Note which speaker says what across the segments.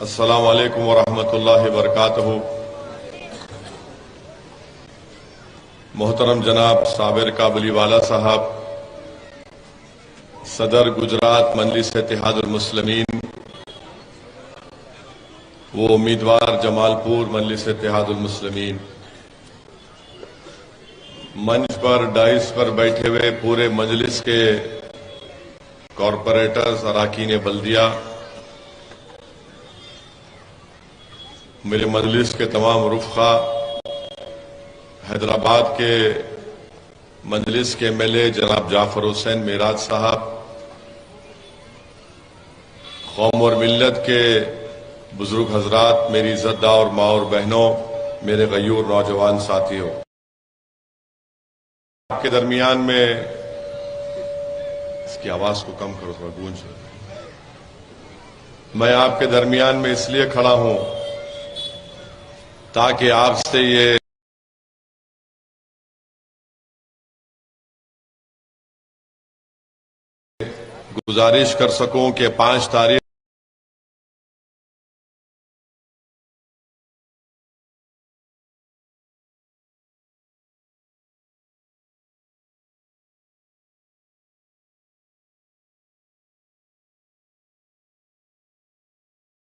Speaker 1: السلام علیکم ورحمۃ اللہ وبرکاتہ۔ محترم جناب صابر کابلی والا صاحب، صدر گجرات مجلس اتحاد المسلمین، وہ امیدوار جمال پور مجلس اتحاد المسلمین، منچ پر ڈائس پر بیٹھے ہوئے پورے مجلس کے کارپوریٹرز، اراکین بلدیہ، میرے مجلس کے تمام رفقا، حیدرآباد کے مجلس کے ایم ایل اے جناب جعفر حسین معراج صاحب، قوم اور ملت کے بزرگ حضرات، میری عزت دار ماں اور بہنوں، میرے غیور نوجوان ساتھیوں، آپ کے درمیان میں اس کی آواز کو کم کرو، تھوڑا گونج۔ میں آپ کے درمیان میں اس لیے کھڑا ہوں تاکہ آپ سے یہ گزارش کر سکوں کہ 5 تاریخ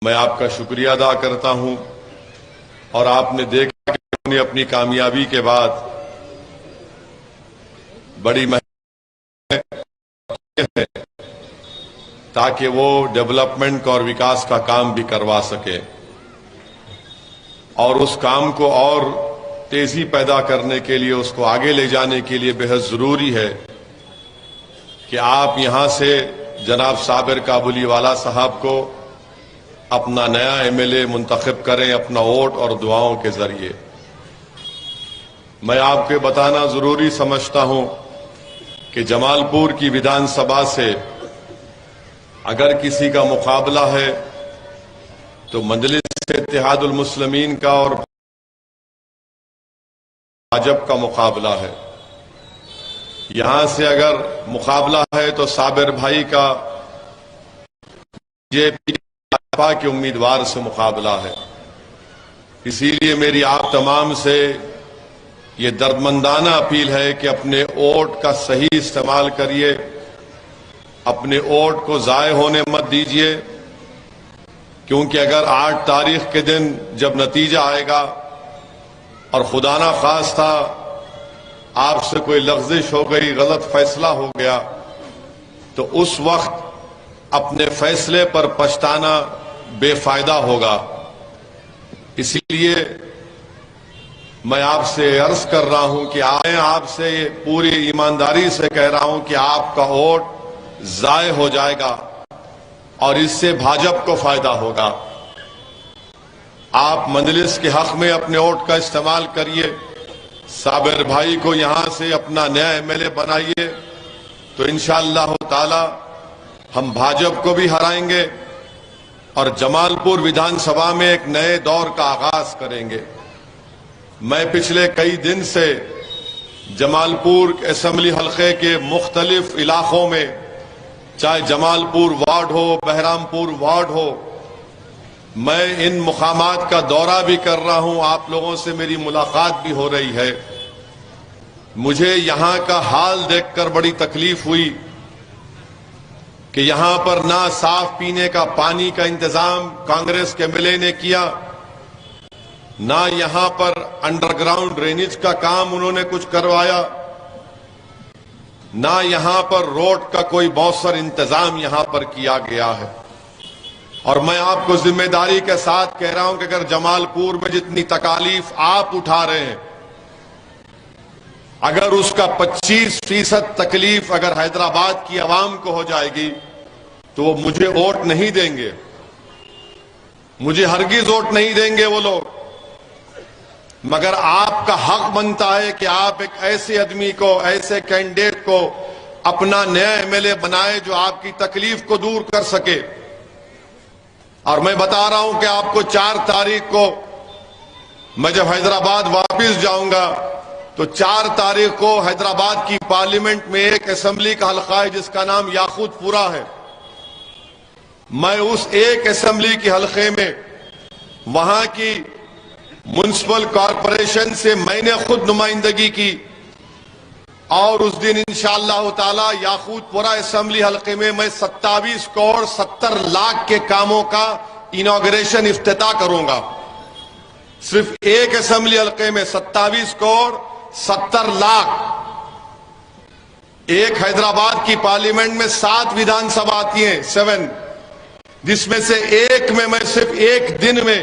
Speaker 1: میں آپ کا شکریہ ادا کرتا ہوں، اور آپ نے دیکھا کہ انہوں نے اپنی کامیابی کے بعد بڑی محنت ہے تاکہ وہ ڈیولپمنٹ اور وکاس کا کام بھی کروا سکے، اور اس کام کو اور تیزی پیدا کرنے کے لیے، اس کو آگے لے جانے کے لیے بہت ضروری ہے کہ آپ یہاں سے جناب صابر کابلی والا صاحب کو اپنا نیا ایم ایل اے منتخب کریں اپنا ووٹ اور دعاؤں کے ذریعے۔ میں آپ کو بتانا ضروری سمجھتا ہوں کہ جمال پور کی ویدھان سبھا سے اگر کسی کا مقابلہ ہے تو مجلس اتحاد المسلمین کا اور بھاجپ کا مقابلہ ہے۔ یہاں سے اگر مقابلہ ہے تو صابر بھائی کا بی جے پی کے امیدوار سے مقابلہ ہے۔ اسی لیے میری آپ تمام سے یہ دردمندانہ اپیل ہے کہ اپنے ووٹ کا صحیح استعمال کریے، اپنے ووٹ کو ضائع ہونے مت دیجیے، کیونکہ اگر 8 تاریخ کے دن جب نتیجہ آئے گا اور خدا نہ خواستہ آپ سے کوئی لغزش ہو گئی، غلط فیصلہ ہو گیا، تو اس وقت اپنے فیصلے پر پچھتانا بے فائدہ ہوگا۔ اسی لیے میں آپ سے عرض کر رہا ہوں کہ میں آپ سے پوری ایمانداری سے کہہ رہا ہوں کہ آپ کا ووٹ ضائع ہو جائے گا اور اس سے بھاجپ کو فائدہ ہوگا۔ آپ مجلس کے حق میں اپنے ووٹ کا استعمال کریے، صابر بھائی کو یہاں سے اپنا نیا ایم ایل اے بنائیے، تو انشاءاللہ تعالی ہم بھاجپ کو بھی ہرائیں گے اور جمال پور ویدھان سبھا میں ایک نئے دور کا آغاز کریں گے۔ میں پچھلے کئی دن سے جمال پور اسمبلی حلقے کے مختلف علاقوں میں، چاہے جمال پور وارڈ ہو، بہرام پور وارڈ ہو، میں ان مقامات کا دورہ بھی کر رہا ہوں، آپ لوگوں سے میری ملاقات بھی ہو رہی ہے۔ مجھے یہاں کا حال دیکھ کر بڑی تکلیف ہوئی کہ یہاں پر نہ صاف پینے کا پانی کا انتظام کانگریس کے ایم ایل اے نے کیا، نہ یہاں پر انڈر گراؤنڈ ڈرینیج کا کام انہوں نے کچھ کروایا، نہ یہاں پر روڈ کا کوئی مؤثر انتظام یہاں پر کیا گیا ہے۔ اور میں آپ کو ذمہ داری کے ساتھ کہہ رہا ہوں کہ اگر جمال پور میں جتنی تکالیف آپ اٹھا رہے ہیں، اگر اس کا 25% تکلیف اگر حیدرآباد کی عوام کو ہو جائے گی تو وہ مجھے ووٹ نہیں دیں گے، مجھے ہرگز ووٹ نہیں دیں گے وہ لوگ۔ مگر آپ کا حق بنتا ہے کہ آپ ایک ایسے آدمی کو، ایسے کینڈیڈیٹ کو اپنا نیا ایم ایل اے بنائے جو آپ کی تکلیف کو دور کر سکے۔ اور میں بتا رہا ہوں کہ آپ کو 4 تاریخ کو میں جب حیدرآباد واپس جاؤں گا تو 4 تاریخ کو حیدرآباد کی پارلیمنٹ میں ایک اسمبلی کا حلقہ ہے جس کا نام یاقوت پورہ ہے۔ میں اس ایک اسمبلی کے حلقے میں وہاں کی میونسپل کارپوریشن سے میں نے خود نمائندگی کی، اور اس دن انشاءاللہ تعالی یاقوت پورہ اسمبلی حلقے میں 27 کروڑ 70 لاکھ کے کاموں کا انوگریشن افتتاح کروں گا۔ صرف ایک اسمبلی حلقے میں 27 کروڑ 70 لاکھ۔ ایک حیدرآباد کی پارلیمنٹ میں 7 ودھان سبھا آتی ہیں، 7، جس میں سے ایک میں صرف ایک دن میں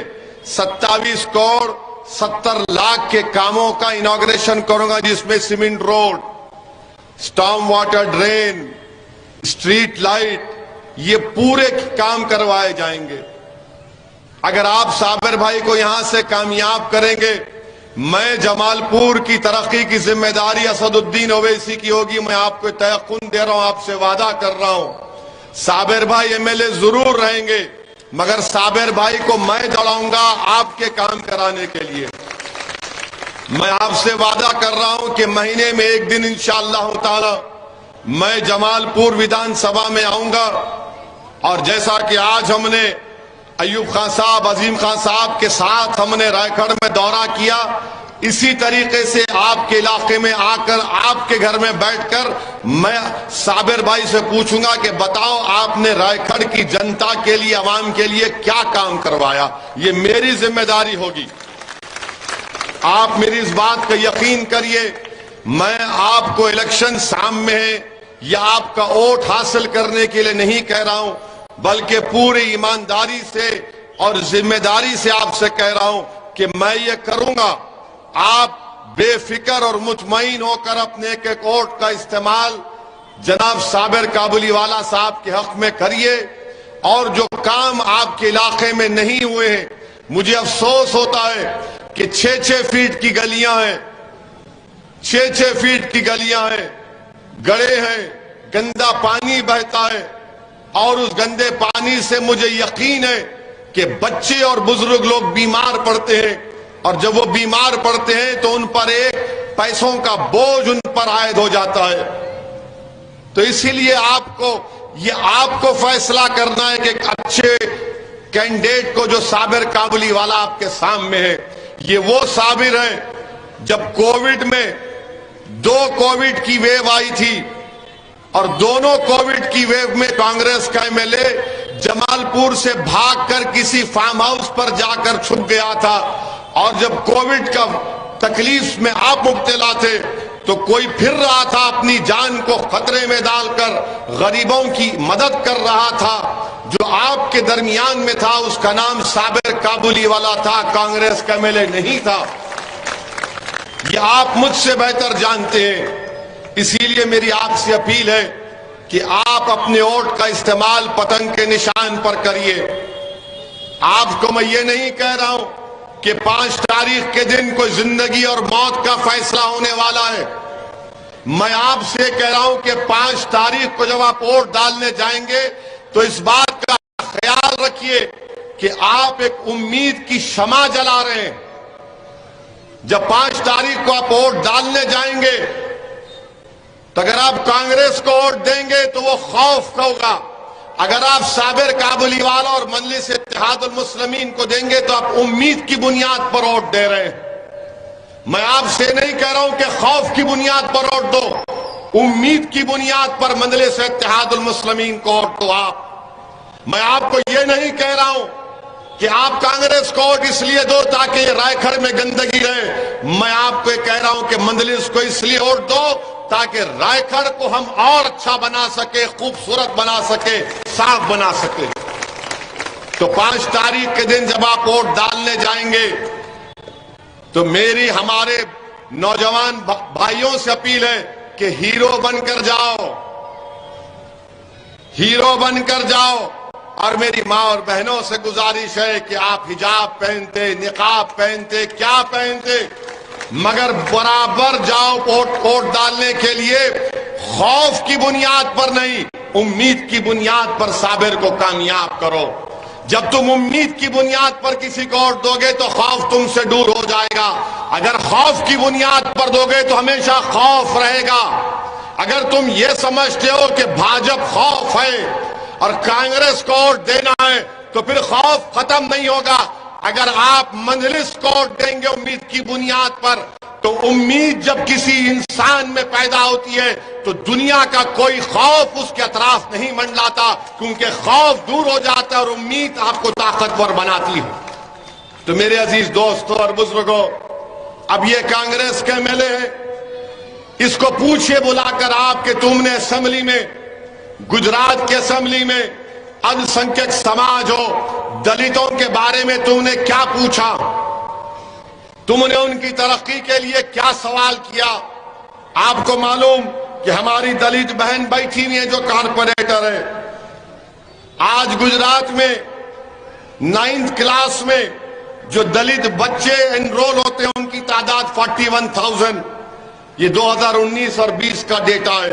Speaker 1: 27 کروڑ 70 لاکھ کے کاموں کا انوگریشن کروں گا، جس میں cement road, storm water drain, street light, یہ پورے کام کروائے جائیں گے۔ اگر آپ صابر بھائی کو یہاں سے کامیاب کریں گے، میں جمال پور کی ترقی کی ذمہ داری اسد الدین اویسی کی ہوگی۔ میں آپ کو تیقن دے رہا ہوں، آپ سے وعدہ کر رہا ہوں، صابر بھائی ایم ایل اے ضرور رہیں گے، مگر صابر بھائی کو میں دوڑاؤں گا آپ کے کام کرانے کے لیے۔ میں آپ سے وعدہ کر رہا ہوں کہ مہینے میں ایک دن انشاءاللہ تعالی میں جمال پور ودھان سبھا میں آؤں گا، اور جیسا کہ آج ہم نے ایوب خان صاحب، عظیم خان صاحب کے ساتھ ہم نے رائے کھڑ میں دورہ کیا، اسی طریقے سے آپ کے علاقے میں آ کر آپ کے گھر میں بیٹھ کر میں صابر بھائی سے پوچھوں گا کہ بتاؤ آپ نے رائے کھڑ کی جنتا کے لیے، عوام کے لیے کیا کام کروایا۔ یہ میری ذمہ داری ہوگی، آپ میری اس بات کا یقین کریے۔ میں آپ کو الیکشن سامنے ہے یا آپ کا ووٹ حاصل کرنے کے لیے نہیں کہہ رہا ہوں، بلکہ پوری ایمانداری سے اور ذمہ داری سے آپ سے کہہ رہا ہوں کہ میں یہ کروں گا۔ آپ بے فکر اور مطمئن ہو کر اپنے ایک ایک ووٹ کا استعمال جناب صابر کابلی والا صاحب کے حق میں کریے، اور جو کام آپ کے علاقے میں نہیں ہوئے ہیں، مجھے افسوس ہوتا ہے کہ 6-6 فیٹ کی گلیاں ہیں، 6-6 فیٹ کی گلیاں ہیں، گڑھے ہیں، گندا پانی بہتا ہے، اور اس گندے پانی سے مجھے یقین ہے کہ بچے اور بزرگ لوگ بیمار پڑتے ہیں، اور جب وہ بیمار پڑتے ہیں تو ان پر ایک پیسوں کا بوجھ ان پر عائد ہو جاتا ہے۔ تو اسی لیے آپ کو فیصلہ کرنا ہے کہ ایک اچھے کینڈیڈیٹ کو، جو صابر کابلی والا آپ کے سامنے ہے، یہ وہ صابر ہے جب کووڈ میں 2 کووڈ کی ویو آئی تھی، اور دونوں کووڈ کی ویو میں کانگریس کا ایم ایل اے جمال پور سے بھاگ کر کسی فارم ہاؤس پر جا کر چھپ گیا تھا، اور جب کووڈ کا تکلیف میں آپ مبتلا تھے تو کوئی پھر رہا تھا اپنی جان کو خطرے میں ڈال کر غریبوں کی مدد کر رہا تھا، جو آپ کے درمیان میں تھا، اس کا نام صابر کابلی والا تھا، کانگریس کا ایم ایل اے نہیں تھا۔ یہ آپ مجھ سے بہتر جانتے ہیں، اسی لیے میری آپ سے اپیل ہے کہ آپ اپنے ووٹ کا استعمال پتنگ کے نشان پر کریے۔ آپ کو میں یہ نہیں کہہ رہا ہوں کہ 5 تاریخ کے دن کوئی زندگی اور موت کا فیصلہ ہونے والا ہے۔ میں آپ سے کہہ رہا ہوں کہ 5 تاریخ کو جب آپ ووٹ ڈالنے جائیں گے تو اس بات کا خیال رکھیے کہ آپ ایک امید کی شمع جلا رہے ہیں۔ جب 5 تاریخ کو آپ ووٹ ڈالنے جائیں گے تو اگر آپ کانگریس کو ووٹ دیں گے تو وہ خوف کا ہوگا، اگر آپ صابر کابلی والا اور مجلس اتحاد المسلمین کو دیں گے تو آپ امید کی بنیاد پر ووٹ دے رہے ہیں۔ میں آپ سے نہیں کہہ رہا ہوں کہ خوف کی بنیاد پر ووٹ دو، امید کی بنیاد پر مجلس اتحاد المسلمین کو ووٹ دو۔ میں آپ کو یہ نہیں کہہ رہا ہوں کہ آپ کانگریس کو ووٹ اس لیے دو تاکہ یہ رائے کھڑ میں گندگی رہے، میں آپ کو یہ کہہ رہا ہوں کہ مجلس کو اس لیے ووٹ دو تاکہ رائے کھڑ کو ہم اور اچھا بنا سکے، خوبصورت بنا سکے، صاف بنا سکے۔ تو 5 تاریخ کے دن جب آپ ووٹ ڈالنے جائیں گے تو میری ہمارے نوجوان بھائیوں سے اپیل ہے کہ ہیرو بن کر جاؤ، ہیرو بن کر جاؤ، اور میری ماں اور بہنوں سے گزارش ہے کہ آپ حجاب پہنتے، نقاب پہنتے، کیا پہنتے، مگر برابر جاؤ ووٹ ڈالنے کے لیے، خوف کی بنیاد پر نہیں، امید کی بنیاد پر صابر کو کامیاب کرو۔ جب تم امید کی بنیاد پر کسی کو ووٹ دو گے تو خوف تم سے دور ہو جائے گا، اگر خوف کی بنیاد پر دو گے تو ہمیشہ خوف رہے گا۔ اگر تم یہ سمجھتے ہو کہ بھاجپ خوف ہے، اور کانگریس کو ووٹ دینا ہے تو پھر خوف ختم نہیں ہوگا۔ اگر آپ مجلس کو ووٹ دیں گے امید کی بنیاد پر، تو امید جب کسی انسان میں پیدا ہوتی ہے تو دنیا کا کوئی خوف اس کے اطراف نہیں منڈلاتا، کیونکہ خوف دور ہو جاتا ہے اور امید آپ کو طاقتور بناتی ہے۔ تو میرے عزیز دوستوں اور بزرگوں، اب یہ کانگریس کے ایم ایل اے ہے، اس کو پوچھئے بلا کر آپ کہ تم نے اسمبلی میں، گجرات کے اسمبلی میں السنکھیک سماج ہو، دلتوں کے بارے میں تم نے کیا پوچھا؟ تم نے ان کی ترقی کے لیے کیا سوال کیا؟ آپ کو معلوم کہ ہماری دلت بہن بیٹھی ہوئی ہیں جو کارپوریٹر ہے، آج گجرات میں 9th کلاس میں جو دلت بچے انرول ہوتے ہیں ان کی تعداد 41,000، یہ 2019 اور 20 کا ڈیٹا ہے۔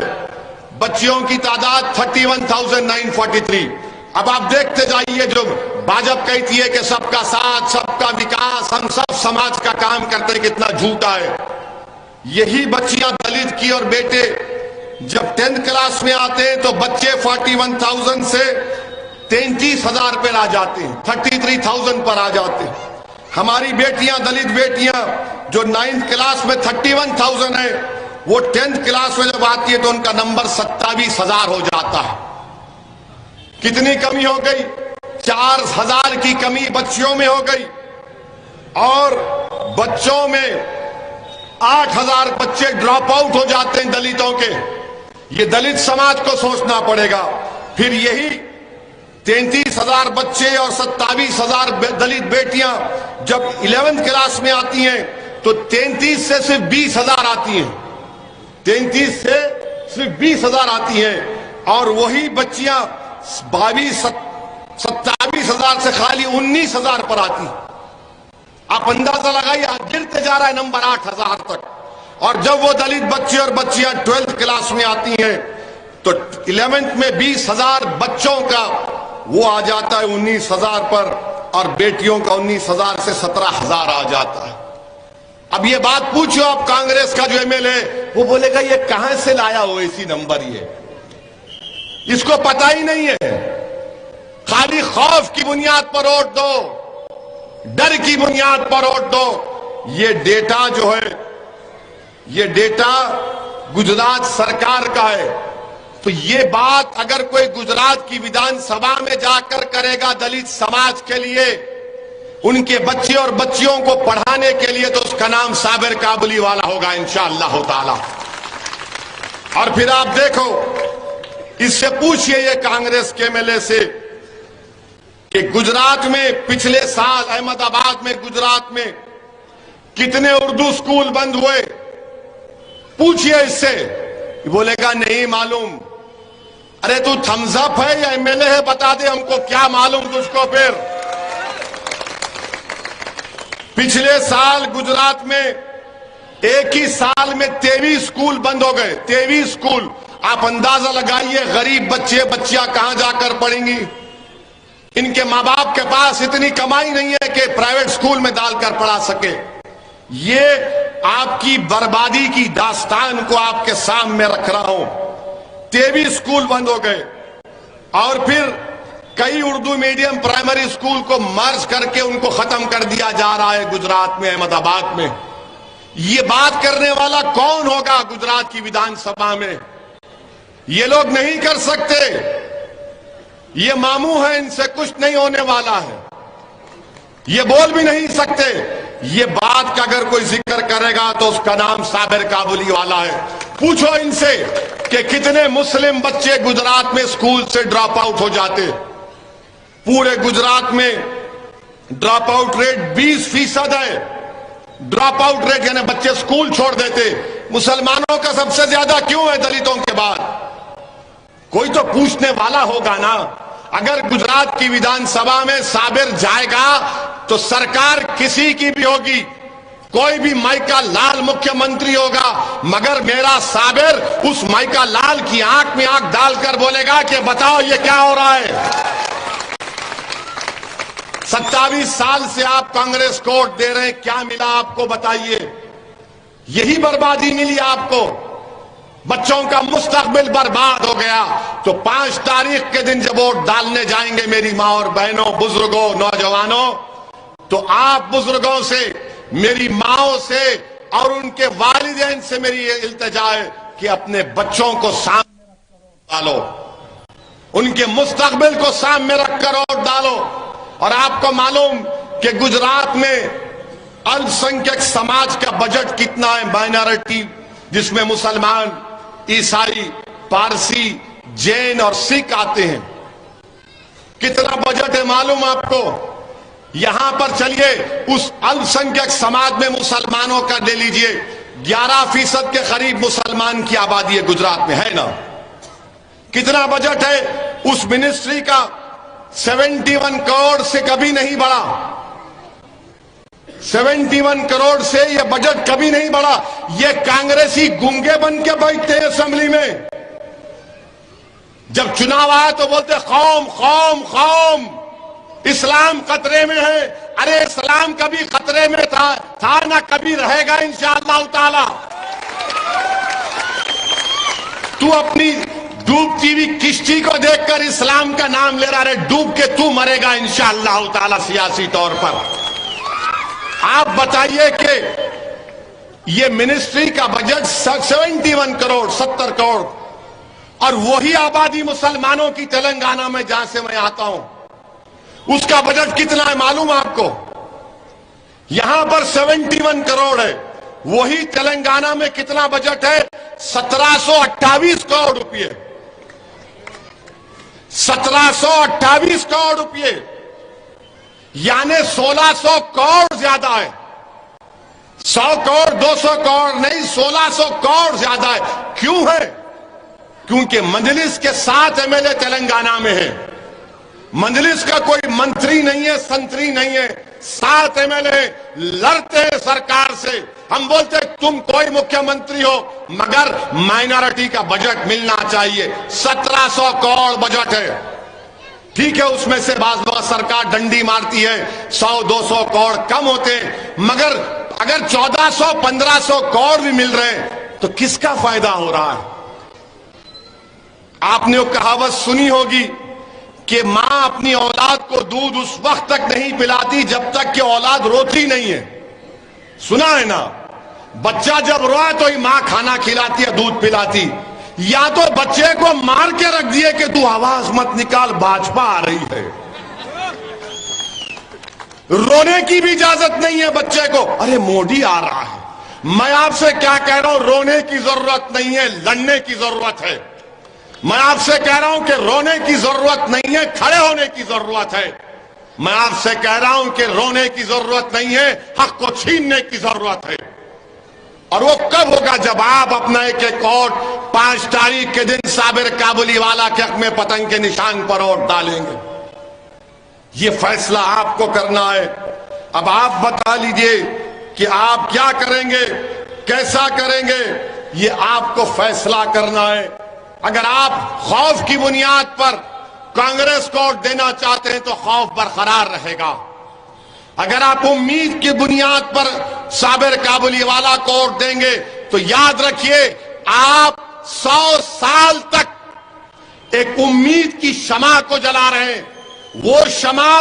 Speaker 1: بچیوں کی تعداد 31,943۔ اب آپ دیکھتے جائیے، جو بھاجپ کہتی ہے کہ سب کا ساتھ، سب کا وکاس، ہم سب سماج کا کام کرتے ہیں، کتنا جھوٹا ہے۔ یہی بچیاں دلت کی اور بیٹے جب 10th کلاس میں آتے ہیں تو بچے 41,000 سے 33,000 پر آ جاتے ہیں، 33,000 پر آ جاتے ہیں۔ ہماری بیٹیاں، دلت بیٹیاں جو 9th کلاس میں 31,000 ہیں، وہ 10th کلاس میں جب آتی ہے تو ان کا نمبر 27,000 ہو جاتا ہے۔ کتنی کمی ہو گئی؟ 4,000 کی کمی بچیوں میں ہو گئی، اور بچوں میں 8,000 بچے ڈراپ آؤٹ ہو جاتے ہیں دلتوں کے۔ یہ دلت سماج کو سوچنا پڑے گا۔ پھر یہی 33,000 بچے اور 27,000 دلت بیٹیاں جب 11th کلاس میں آتی ہیں تو 33 سے صرف 20,000 آتی ہیں، 33 سے صرف 20,000 آتی ہیں، اور وہی بچیاں 27,000 سے خالی 19,000 پر آتی ہیں۔ آپ اندازہ لگائیے، گرتے جا رہا ہے نمبر 8,000 تک۔ اور جب وہ دلت بچے اور بچیاں 12th کلاس میں آتی ہیں تو 11th میں 20,000 بچوں کا وہ آ جاتا ہے 19,000 پر، اور بیٹیوں کا 19,000 سے 17,000 آ جاتا ہے۔ اب یہ بات پوچھو آپ کانگریس کا جو ایم ایل ہے، وہ بولے گا یہ کہاں سے لایا ہو ایسی نمبر؟ یہ اس کو پتہ ہی نہیں ہے۔ خالی خوف کی بنیاد پر ووٹ دو، ڈر کی بنیاد پر ووٹ دو۔ یہ ڈیٹا جو ہے، یہ ڈیٹا گجرات سرکار کا ہے۔ تو یہ بات اگر کوئی گجرات کی ویدھان سبھا میں جا کر کرے گا دلت سماج کے لیے، ان کے بچے اور بچیوں کو پڑھانے کے لیے، تو اس کا نام صابر کابلی والا ہوگا انشاءاللہ تعالی۔ اور پھر آپ دیکھو، اس سے پوچھئے یہ کانگریس کے ایم ایل اے سے کہ گجرات میں پچھلے سال احمد آباد میں، گجرات میں کتنے اردو سکول بند ہوئے؟ پوچھئے اس سے، بولے گا نہیں معلوم۔ ارے تو تھمز اپ ہے یا ایم ایل اے ہے؟ بتا دے ہم کو، کیا معلوم تجھ کو؟ پھر پچھلے سال گجرات میں ایک ہی سال میں 23 سکول بند ہو گئے، 23 سکول۔ آپ اندازہ لگائیے غریب بچے بچیاں کہاں جا کر پڑھیں گی؟ ان کے ماں باپ کے پاس اتنی کمائی نہیں ہے کہ پرائیویٹ سکول میں ڈال کر پڑھا سکے۔ یہ آپ کی بربادی کی داستان کو آپ کے سامنے رکھ رہا ہوں۔ 23 سکول بند ہو گئے، اور پھر کئی اردو میڈیم پرائمری سکول کو مرج کر کے ان کو ختم کر دیا جا رہا ہے گجرات میں، احمد آباد میں۔ یہ بات کرنے والا کون ہوگا گجرات کی ویدھان سبھا میں؟ یہ لوگ نہیں کر سکتے، یہ ماموں ہیں، ان سے کچھ نہیں ہونے والا ہے، یہ بول بھی نہیں سکتے۔ یہ بات کا اگر کوئی ذکر کرے گا تو اس کا نام صابر کابلی والا ہے۔ پوچھو ان سے کہ کتنے مسلم بچے گجرات میں سکول سے ڈراپ آؤٹ ہو جاتے۔ پورے گجرات میں ڈراپ آؤٹ ریٹ 20% ہے۔ ڈراپ آؤٹ ریٹ یعنی بچے سکول چھوڑ دیتے۔ مسلمانوں کا سب سے زیادہ کیوں ہے دلتوں کے بعد؟ کوئی تو پوچھنے والا ہوگا نا۔ اگر گجرات کی ویدھان سبھا میں صابر جائے گا تو سرکار کسی کی بھی ہوگی، کوئی بھی مائیکا لال مکھیہ منتری ہوگا، مگر میرا صابر اس مائیکا لال کی آنکھ میں آنکھ ڈال کر بولے گا کہ بتاؤ یہ کیا ہو رہا ہے۔ 27 سال سے آپ کانگریس کو ووٹ دے رہے ہیں، کیا ملا آپ کو بتائیے؟ یہی بربادی ملی آپ کو، بچوں کا مستقبل برباد ہو گیا۔ تو تو 5 تاریخ کے دن جب ووٹ ڈالنے جائیں گے میری ماں اور بہنوں، بزرگوں، نوجوانوں، تو آپ بزرگوں سے، میری ماؤں سے اور ان کے والدین سے میری یہ التجا ہے کہ اپنے بچوں کو سامنے رکھ کر ووٹ ڈالو، ان کے مستقبل کو سامنے رکھ کر ووٹ ڈالو۔ اور آپ کو معلوم کہ گجرات میں السنکھیک سماج کا بجٹ کتنا ہے، مائنارٹی، جس میں مسلمان، عیسائی، پارسی، جین اور سکھ آتے ہیں، کتنا بجٹ ہے معلوم آپ کو؟ یہاں پر چلیے اس السنکھیک سماج میں مسلمانوں کا لے لیجئے، 11% کے قریب مسلمان کی آبادی ہے گجرات میں، ہے نا؟ کتنا بجٹ ہے اس منسٹری کا؟ 71 کروڑ سے کبھی نہیں بڑھا، 71 کروڑ سے یہ بجٹ کبھی نہیں بڑھا۔ یہ کانگریسی گونگے بن کے بیٹھتے ہیں اسمبلی میں، جب چناؤ آیا تو بولتے قوم قوم قوم، اسلام خطرے میں ہے۔ ارے اسلام کبھی خطرے میں تھا نہ کبھی رہے گا انشاءاللہ تعالی۔ تو اپنی ڈوبتی ہوئی کشتی کو دیکھ کر اسلام کا نام لے رہا ہے، ڈوب کے تو مرے گا انشاءاللہ تعالی سیاسی طور پر۔ آپ بتائیے کہ یہ منسٹری کا بجٹ 71 کروڑ، 70 کروڑ، اور وہی آبادی مسلمانوں کی تلنگانہ میں جہاں سے میں آتا ہوں، اس کا بجٹ کتنا ہے معلوم آپ کو؟ یہاں پر 71 کروڑ ہے، وہی تلنگانہ میں کتنا بجٹ ہے؟ 1728 کروڑ روپئے، 1728 کروڑ روپئے، یعنی 1600 کروڑ زیادہ ہے۔ 100 کروڑ 200 کروڑ نہیں، 1600 کروڑ زیادہ ہے۔ کیوں ہے؟ کیونکہ مجلس کے 7 MLA تلنگانہ میں ہیں۔ مجلس کا کوئی منتری نہیں ہے، سنتری نہیں ہے، 7 MLA لڑتے ہیں سرکار سے۔ ہم بولتے ہیں تم کوئی مکھیہ منتری ہو مگر مائنارٹی کا بجٹ ملنا چاہیے۔ 1700 کروڑ بجٹ ہے، ٹھیک ہے، اس میں سے بعض لوگ سرکار ڈنڈی مارتی ہے، 100-200 کروڑ کم ہوتے ہیں، مگر اگر 1400-1500 کروڑ بھی مل رہے ہیں تو کس کا فائدہ ہو رہا ہے؟ آپ نے وہ کہاوت سنی ہوگی کہ ماں اپنی اولاد کو دودھ اس وقت تک نہیں پلاتی جب تک کہ اولاد روتی نہیں ہے، سنا ہے نا؟ بچہ جب روئے تو ہی ماں کھانا کھلاتی ہے، دودھ پلاتی، یا تو بچے کو مار کے رکھ دیے کہ تو آواز مت نکال، بھاجپا آ رہی ہے۔ رونے کی بھی اجازت نہیں ہے بچے کو، ارے مودی آ رہا ہے۔ میں آپ سے کیا کہہ رہا ہوں، رونے کی ضرورت نہیں ہے، لڑنے کی ضرورت ہے۔ میں آپ سے کہہ رہا ہوں کہ رونے کی ضرورت نہیں ہے، کھڑے ہونے کی ضرورت ہے۔ میں آپ سے کہہ رہا ہوں کہ رونے کی ضرورت نہیں ہے، حق کو چھیننے کی ضرورت ہے۔ اور وہ کب ہوگا؟ جب آپ اپنا ایک ایک ووٹ 5 تاریخ کے دن صابر کابلی والا کے حق میں پتنگ کے نشان پر ووٹ ڈالیں گے۔ یہ فیصلہ آپ کو کرنا ہے۔ اب آپ بتا لیجئے کہ آپ کیا کریں گے، کیسا کریں گے، یہ آپ کو فیصلہ کرنا ہے۔ اگر آپ خوف کی بنیاد پر کانگریس کو ووٹ دینا چاہتے ہیں تو خوف برقرار رہے گا۔ اگر آپ امید کی بنیاد پر صابر کابلی والا کو ووٹ دیں گے تو یاد رکھیے آپ 100 سال تک ایک امید کی شمع کو جلا رہے ہیں۔ وہ شمع،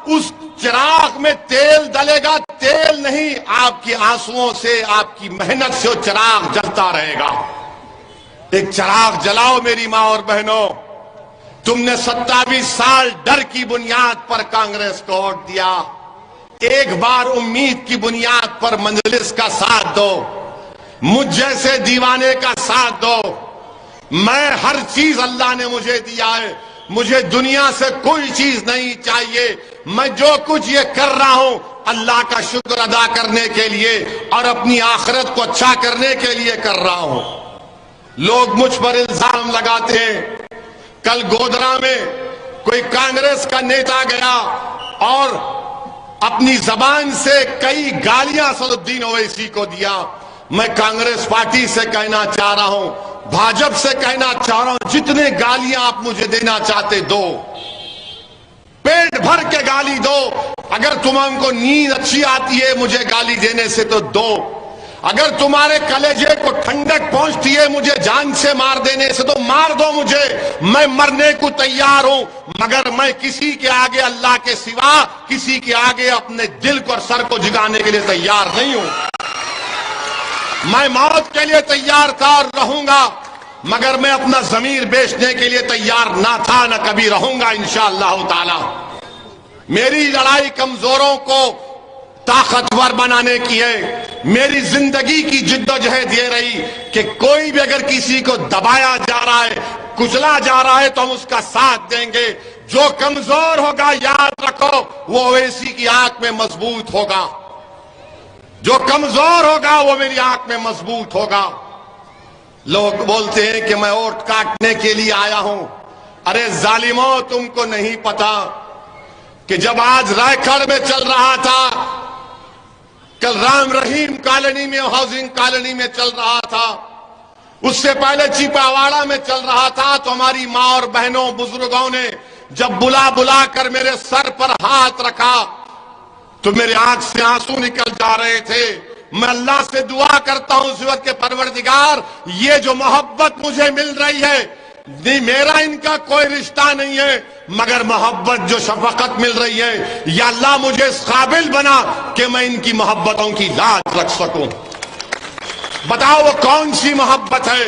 Speaker 1: اس چراغ میں تیل ڈلے گا، تیل نہیں، آپ کی آنسوؤں سے، آپ کی محنت سے وہ چراغ جلتا رہے گا۔ ایک چراغ جلاؤ میری ماں اور بہنوں۔ تم نے 27 سال ڈر کی بنیاد پر کانگریس کو ووٹ دیا، ایک بار امید کی بنیاد پر مجلس کا ساتھ دو، مجھ جیسے دیوانے کا ساتھ دو۔ میں ہر چیز اللہ نے مجھے دیا ہے، مجھے دنیا سے کوئی چیز نہیں چاہیے۔ میں جو کچھ یہ کر رہا ہوں اللہ کا شکر ادا کرنے کے لیے اور اپنی آخرت کو اچھا کرنے کے لیے کر رہا ہوں۔ لوگ مجھ پر الزام لگاتے ہیں۔ کل گودرا میں کوئی کانگریس کا نیتا گیا اور اپنی زبان سے کئی گالیاں اسدالدین اویسی کو دیا۔ میں کانگریس پارٹی سے کہنا چاہ رہا ہوں، بھاجپ سے کہنا چاہ رہا ہوں، جتنے گالیاں آپ مجھے دینا چاہتے دو، پیٹ بھر کے گالی دو۔ اگر تمہیں کو نیند اچھی آتی ہے مجھے گالی دینے سے تو دو۔ اگر تمہارے کلیجے کو ٹھنڈک پہنچتی ہے مجھے جان سے مار دینے سے تو مار دو مجھے، میں مرنے کو تیار ہوں، مگر میں کسی کے آگے اللہ کے سوا کسی کے آگے اپنے دل کو اور سر کو جھکانے کے لیے تیار نہیں ہوں۔ میں موت کے لیے تیار تھا اور رہوں گا، مگر میں اپنا ضمیر بیچنے کے لیے تیار نہ تھا، نہ کبھی رہوں گا انشاءاللہ تعالی۔ میری لڑائی کمزوروں کو طاقتور بنانے کی ہے، میری زندگی کی جد و جہد یہ رہی کہ کوئی بھی اگر کسی کو دبایا جا رہا ہے، کچلا جا رہا ہے تو ہم اس کا ساتھ دیں گے۔ جو کمزور ہوگا یاد رکھو وہ اویسی کی آنکھ میں مضبوط ہوگا، جو کمزور ہوگا وہ میری آنکھ میں مضبوط ہوگا۔ لوگ بولتے ہیں کہ میں ووٹ کاٹنے کے لیے آیا ہوں، ارے ظالموں تم کو نہیں پتا کہ جب آج رائے کھڑ میں چل رہا تھا، کل رام رحیم کالونی میں ہاؤسنگ کالونی میں چل رہا تھا، اس سے پہلے چیپاواڑا میں چل رہا تھا، تو ہماری ماں اور بہنوں بزرگوں نے جب بلا بلا کر میرے سر پر ہاتھ رکھا تو میرے آنکھ سے آنسو نکل جا رہے تھے۔ میں اللہ سے دعا کرتا ہوں اس وقت کے پروردگار، یہ جو محبت مجھے مل رہی ہے نہیں میرا ان کا کوئی رشتہ نہیں ہے، مگر محبت جو شفقت مل رہی ہے یا اللہ مجھے اس قابل بنا کہ میں ان کی محبتوں کی لاج رکھ سکوں۔ بتاؤ وہ کون سی محبت ہے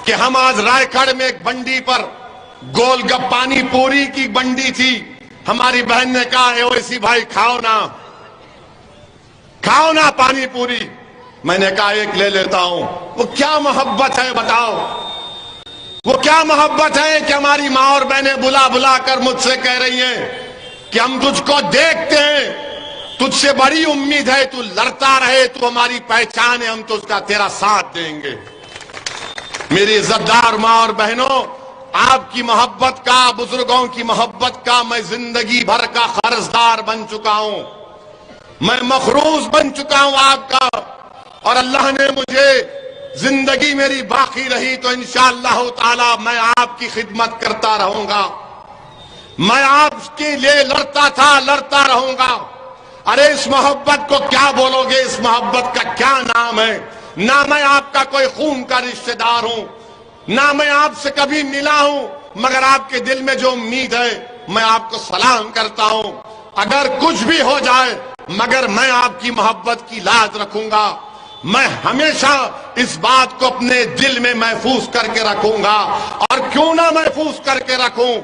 Speaker 1: کہ ہم آج رائے کھڑ میں ایک بنڈی پر گول گپ پانی پوری کی بنڈی تھی، ہماری بہن نے کہا اے اویسی بھائی کھاؤ نا پانی پوری، میں نے کہا ایک لے لیتا ہوں۔ وہ کیا محبت ہے بتاؤ، وہ کیا محبت ہے کہ ہماری ماں اور بہنیں بلا بلا کر مجھ سے کہہ رہی ہیں کہ ہم تجھ کو دیکھتے ہیں، تجھ سے بڑی امید ہے، تو لڑتا رہے، تو ہماری پہچان ہے، ہم تو اس کا تیرا ساتھ دیں گے۔ میری عزتدار ماں اور بہنوں، آپ کی محبت کا، بزرگوں کی محبت کا میں زندگی بھر کا قرضدار بن چکا ہوں، میں مخروض بن چکا ہوں آپ کا، اور اللہ نے مجھے زندگی میری باقی رہی تو انشاءاللہ تعالی میں آپ کی خدمت کرتا رہوں گا، میں آپ کے لیے لڑتا تھا، لڑتا رہوں گا۔ ارے اس محبت کو کیا بولو گے، اس محبت کا کیا نام ہے؟ نہ میں آپ کا کوئی خون کا رشتہ دار ہوں، نہ میں آپ سے کبھی ملا ہوں، مگر آپ کے دل میں جو امید ہے میں آپ کو سلام کرتا ہوں۔ اگر کچھ بھی ہو جائے مگر میں آپ کی محبت کی لاج رکھوں گا، میں ہمیشہ اس بات کو اپنے دل میں محفوظ کر کے رکھوں گا، اور کیوں نہ محفوظ کر کے رکھوں،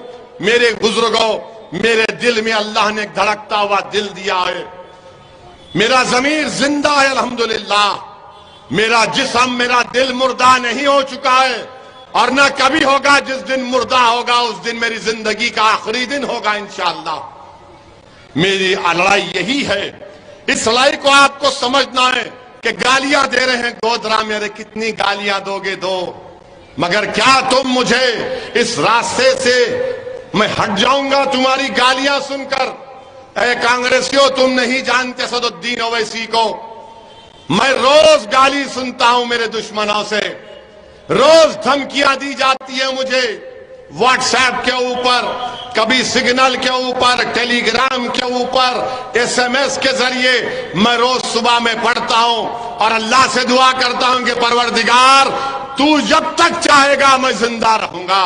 Speaker 1: میرے بزرگوں میرے دل میں اللہ نے ایک دھڑکتا ہوا دل دیا ہے، میرا ضمیر زندہ ہے الحمدللہ، میرا جسم میرا دل مردہ نہیں ہو چکا ہے، اور نہ کبھی ہوگا۔ جس دن مردہ ہوگا اس دن میری زندگی کا آخری دن ہوگا انشاءاللہ۔ میری لڑائی یہی ہے، اس لڑائی کو آپ کو سمجھنا ہے کہ گالیاں دے رہے ہیں گودرا میں، ارے کتنی گالیاں دو گے دو، مگر کیا تم مجھے اس راستے سے میں ہٹ جاؤں گا تمہاری گالیاں سن کر؟ اے کانگریسیوں تم نہیں جانتے اسد الدین اویسی کو، میں روز گالی سنتا ہوں میرے دشمنوں سے، روز دھمکیاں دی جاتی ہیں مجھے واٹس ایپ کے اوپر، کبھی سگنل کے اوپر، ٹیلی گرام کے اوپر، ایس ایم ایس کے ذریعے میں روز صبح میں پڑھتا ہوں اور اللہ سے دعا کرتا ہوں کہ پروردگار تو جب تک چاہے گا میں زندہ رہوں گا،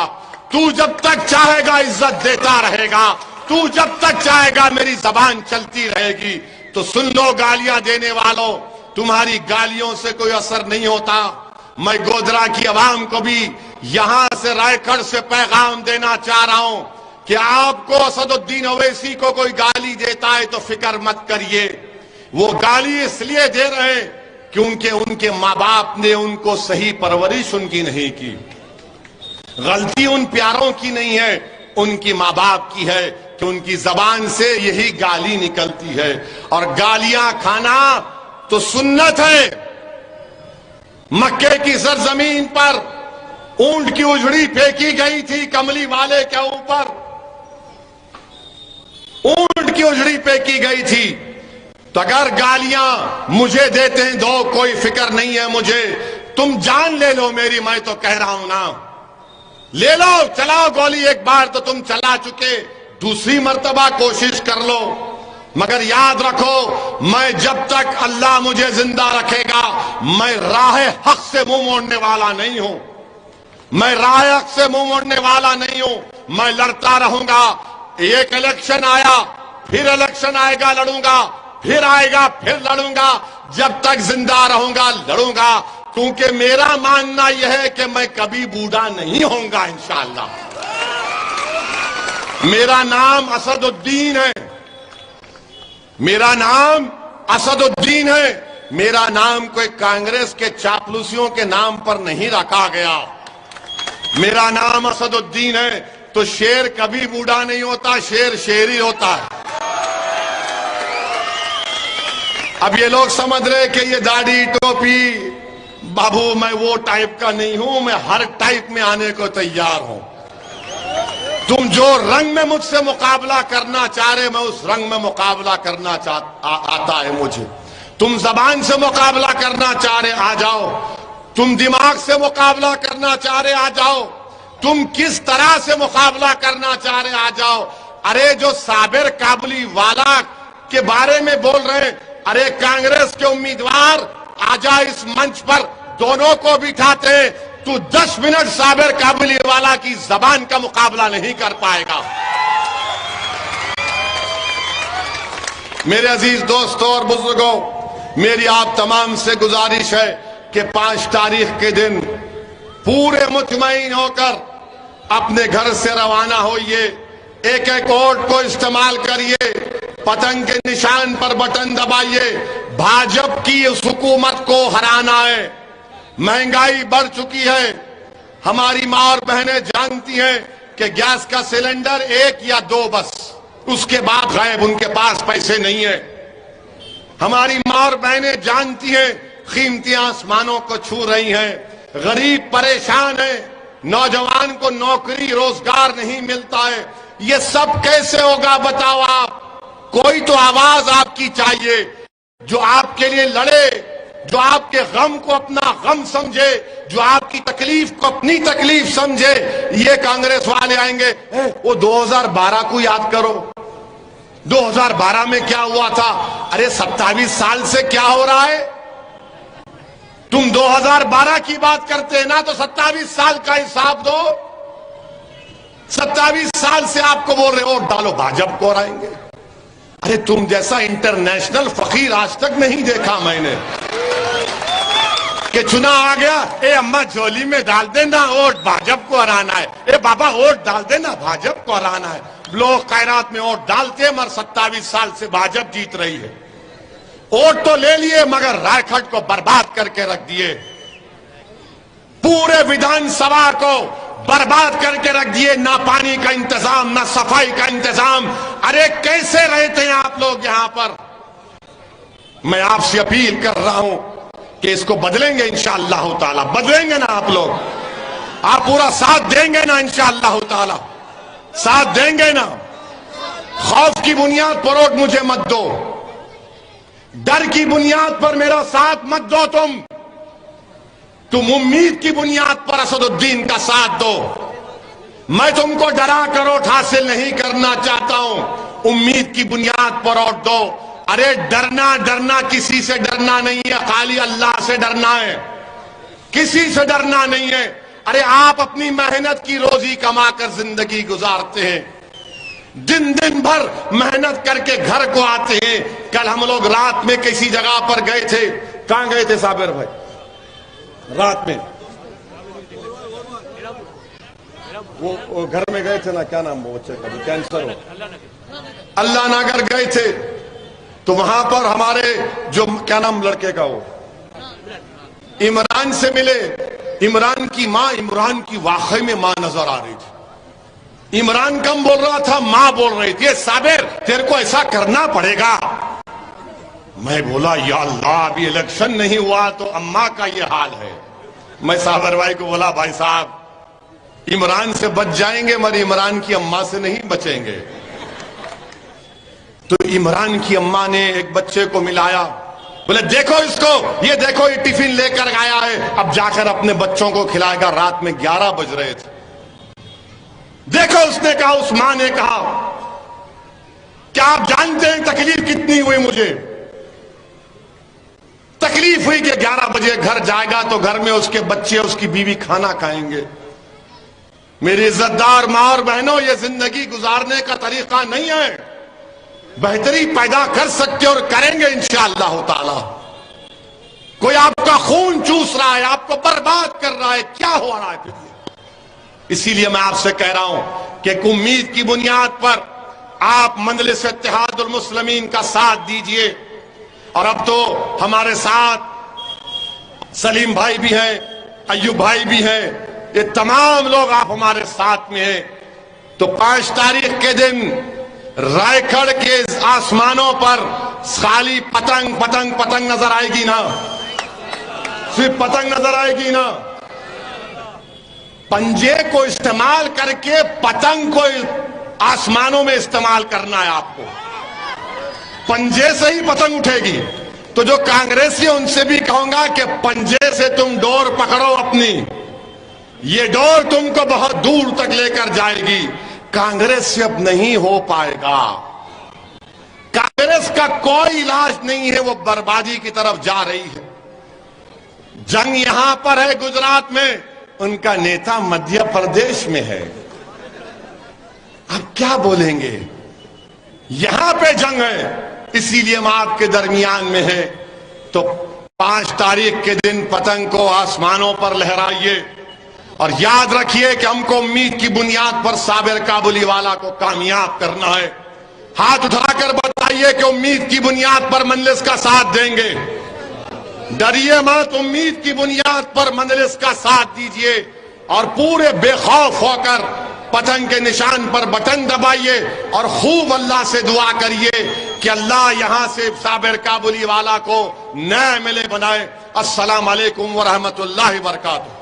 Speaker 1: تو جب تک چاہے گا عزت دیتا رہے گا، تو جب تک چاہے گا میری زبان چلتی رہے گی۔ تو سن لو گالیاں دینے والوں، تمہاری گالیوں سے کوئی اثر نہیں ہوتا۔ میں گودرا کی عوام کو بھی یہاں سے رائے کھڑ سے پیغام دینا چاہ رہا ہوں کہ آپ کو اسد الدین اویسی کو کوئی گالی دیتا ہے تو فکر مت کریے، وہ گالی اس لیے دے رہے ہیں کیونکہ ان کے ماں باپ نے ان کو صحیح پرورش ان کی نہیں کی، غلطی ان پیاروں کی نہیں ہے، ان کی ماں باپ کی ہے کہ ان کی زبان سے یہی گالی نکلتی ہے، اور گالیاں کھانا تو سنت ہے۔ مکے کی سرزمین پر اونٹ کی اجڑی پھینکی گئی تھی کملی والے کے اوپر، اونٹ کی اجڑی پھینکی گئی تھی، تو اگر گالیاں مجھے دیتے ہیں دو، کوئی فکر نہیں ہے مجھے، تم جان لے لو میری، میں تو کہہ رہا ہوں نا، لے لو، چلاؤ گولی، ایک بار تو تم چلا چکے، دوسری مرتبہ کوشش کر لو، مگر یاد رکھو میں جب تک اللہ مجھے زندہ رکھے گا میں راہ حق سے منہ موڑنے والا نہیں ہوں، میں راہ حق سے منہ موڑنے والا نہیں ہوں، میں لڑتا رہوں گا۔ ایک الیکشن آیا پھر الیکشن آئے گا لڑوں گا، پھر آئے گا پھر لڑوں گا، جب تک زندہ رہوں گا لڑوں گا، کیونکہ میرا ماننا یہ ہے کہ میں کبھی بوڑھا نہیں ہوں گا انشاءاللہ۔ میرا نام اسد الدین ہے، میرا نام اسد الدین ہے، میرا نام کوئی کانگریس کے چاپلوسیوں کے نام پر نہیں رکھا گیا، میرا نام اسد الدین ہے۔ تو شیر کبھی بوڑھا نہیں ہوتا، شیر شیر ہی ہوتا ہے۔ اب یہ لوگ سمجھ رہے کہ یہ داڑھی ٹوپی، بابو میں وہ ٹائپ کا نہیں ہوں، میں ہر ٹائپ میں آنے کو تیار ہوں۔ تم جو رنگ میں مجھ سے مقابلہ کرنا چاہ رہے میں اس رنگ میں مقابلہ کرنا آتا ہے مجھے۔ تم زبان سے مقابلہ کرنا چاہ رہے آ جاؤ، تم دماغ سے مقابلہ کرنا چاہ رہے آ جاؤ، تم کس طرح سے مقابلہ کرنا چاہ رہے آ جاؤ۔ ارے جو صابر کابلی والا کے بارے میں بول رہے، ارے کانگریس کے امیدوار آ جا اس منچ پر، دونوں کو بٹھاتے تو 10 منٹ صابر کابلی والا کی زبان کا مقابلہ نہیں کر پائے گا۔ میرے عزیز دوستوں اور بزرگوں، میری آپ تمام سے گزارش ہے کہ 5 تاریخ کے دن پورے مطمئن ہو کر اپنے گھر سے روانہ ہوئیے، ایک ایک ووٹ کو استعمال کریے، پتنگ کے نشان پر بٹن دبائیے۔ بھاجپ کی اس حکومت کو ہرانا ہے۔ مہنگائی بڑھ چکی ہے، ہماری ماں اور بہنیں جانتی ہیں کہ گیس کا سلنڈر 1 یا 2 بس، اس کے بعد غائب، ان کے پاس پیسے نہیں ہیں۔ ہماری ماں اور بہنیں جانتی ہیں قیمتیں آسمانوں کو چھو رہی ہیں، غریب پریشان ہے، نوجوان کو نوکری روزگار نہیں ملتا ہے۔ یہ سب کیسے ہوگا بتاؤ آپ؟ کوئی تو آواز آپ کی چاہیے جو آپ کے لیے لڑے، جو آپ کے غم کو اپنا غم سمجھے، جو آپ کی تکلیف کو اپنی تکلیف سمجھے۔ یہ کانگریس والے آئیں گے، وہ 2012 کو یاد کرو، 2012 میں کیا ہوا تھا؟ ارے 27 سال سے کیا ہو رہا ہے؟ تم 2012 کی بات کرتے ہیں نا، تو 27 سال کا حساب دو۔ 27 سال سے آپ کو بول رہے ووٹ ڈالو بھاجپ کو ہرائیں گے۔ ارے تم جیسا انٹرنیشنل فقیر آج تک نہیں دیکھا میں نے کہ چنا آ گیا، اے اماں جھولی میں ڈال دینا ووٹ بھاجپ کو ہرانا ہے، اے بابا ووٹ ڈال دینا بھاجپ کو ہرانا ہے۔ لوگ خیرات میں ووٹ ڈالتے ہیں، مگر 27 سال سے بھاجپ جیت رہی ہے۔ ووٹ تو لے لیے مگر رائے کھٹ کو برباد کر کے رکھ دیے، پورے ودھان سبھا کو برباد کر کے رکھ دیے، نہ پانی کا انتظام، نہ صفائی کا انتظام۔ ارے کیسے رہتے ہیں آپ لوگ یہاں پر؟ میں آپ سے اپیل کر رہا ہوں کہ اس کو بدلیں گے انشاءاللہ تعالی، بدلیں گے نا آپ لوگ؟ آپ پورا ساتھ دیں گے نا انشاءاللہ تعالی؟ ساتھ دیں گے نا؟ خوف کی بنیاد پر ووٹ مجھے مت دو، ڈر کی بنیاد پر میرا ساتھ مت دو، تم امید کی بنیاد پر اسد الدین کا ساتھ دو۔ میں تم کو ڈرا کر ووٹ حاصل نہیں کرنا چاہتا ہوں، امید کی بنیاد پر ووٹ دو۔ ارے ڈرنا کسی سے ڈرنا نہیں ہے، خالی اللہ سے ڈرنا ہے، کسی سے ڈرنا نہیں ہے۔ ارے آپ اپنی محنت کی روزی کما کر زندگی گزارتے ہیں، دن بھر محنت کر کے گھر کو آتے ہیں۔ کل ہم لوگ رات میں کسی جگہ پر گئے تھے، کہاں گئے تھے صابر بھائی؟ رات میں وہ گھر میں گئے تھے نا، کیا نام وہ بچے کا جو کینسر ہو، اللہ نگر گئے تھے، تو وہاں پر ہمارے جو کیا نام لڑکے کا وہ عمران سے ملے۔ عمران کی ماں، عمران کی واقعی میں ماں نظر آ رہی تھی، عمران کم بول رہا تھا، ماں بول رہی تھی، صابر تیرے کو ایسا کرنا پڑے گا۔ میں بولا یا اللہ، ابھی الیکشن نہیں ہوا تو اماں کا یہ حال ہے۔ میں صابر بھائی کو بولا بھائی صاحب عمران سے بچ جائیں گے مگر عمران کی اماں سے نہیں بچیں گے۔ تو عمران کی اماں نے ایک بچے کو ملایا، بولے دیکھو اس کو، یہ دیکھو یہ ٹفن لے کر آیا ہے، اب جا کر اپنے بچوں کو کھلائے گا۔ رات میں 11 بج رہے تھے۔ دیکھو اس نے کہا، اس ماں نے کہا کیا آپ جانتے ہیں تکلیف کتنی ہوئی مجھے؟ تکلیف ہوئی کہ 11 بجے گھر جائے گا تو گھر میں اس کے بچے اس کی بیوی کھانا کھائیں گے۔ میری عزت دار ماں اور بہنوں، یہ زندگی گزارنے کا طریقہ نہیں ہے۔ بہتری پیدا کر سکتے اور کریں گے انشاءاللہ تعالی۔ کوئی آپ کا خون چوس رہا ہے، آپ کو برباد کر رہا ہے، کیا ہو رہا ہے پھر یہ؟ اسی لیے میں آپ سے کہہ رہا ہوں کہ ایک امید کی بنیاد پر آپ مجلس اتحاد المسلمین کا ساتھ دیجئے۔ اور اب تو ہمارے ساتھ سلیم بھائی بھی ہیں، ایوب بھائی بھی ہیں، یہ تمام لوگ آپ ہمارے ساتھ میں ہیں۔ تو 5 تاریخ کے دن رائے-گڑھ کے آسمانوں پر خالی پتنگ نظر آئے گی نا؟ صرف پتنگ نظر آئے گی نا؟ پنجے کو استعمال کر کے پتنگ کو آسمانوں میں استعمال کرنا ہے آپ کو۔ پنجے سے ہی پتنگ اٹھے گی۔ تو جو کانگریسی ان سے بھی کہوں گا کہ پنجے سے تم ڈور پکڑو اپنی، یہ ڈور تم کو بہت دور تک لے کر جائے گی۔ کانگریس سے اب نہیں ہو پائے گا۔ کانگریس کا کوئی علاج نہیں ہے، وہ بربادی کی طرف جا رہی ہے۔ جنگ یہاں پر ہے گجرات میں، ان کا نیتا مدھیہ پردیش میں ہے۔ اب کیا بولیں گے؟ یہاں پہ جنگ ہے، اسی لیے ہم آپ کے درمیان میں ہیں۔ تو 5 تاریخ کے دن پتنگ کو آسمانوں پر لہرائیے، اور یاد رکھیے کہ ہم کو امید کی بنیاد پر صابر کابلی والا کو کامیاب کرنا ہے۔ ہاتھ اٹھا کر بتائیے کہ امید کی بنیاد پر مجلس کا ساتھ دیں گے۔ ڈریے مت، امید کی بنیاد پر مجلس کا ساتھ دیجئے، اور پورے بے خوف ہو کر پتنگ کے نشان پر بٹن دبائیے، اور خوب اللہ سے دعا کریے کہ اللہ یہاں سے صابر کابلی والا کو نئے MLA بنائے۔ السلام علیکم ورحمۃ اللہ وبرکاتہ۔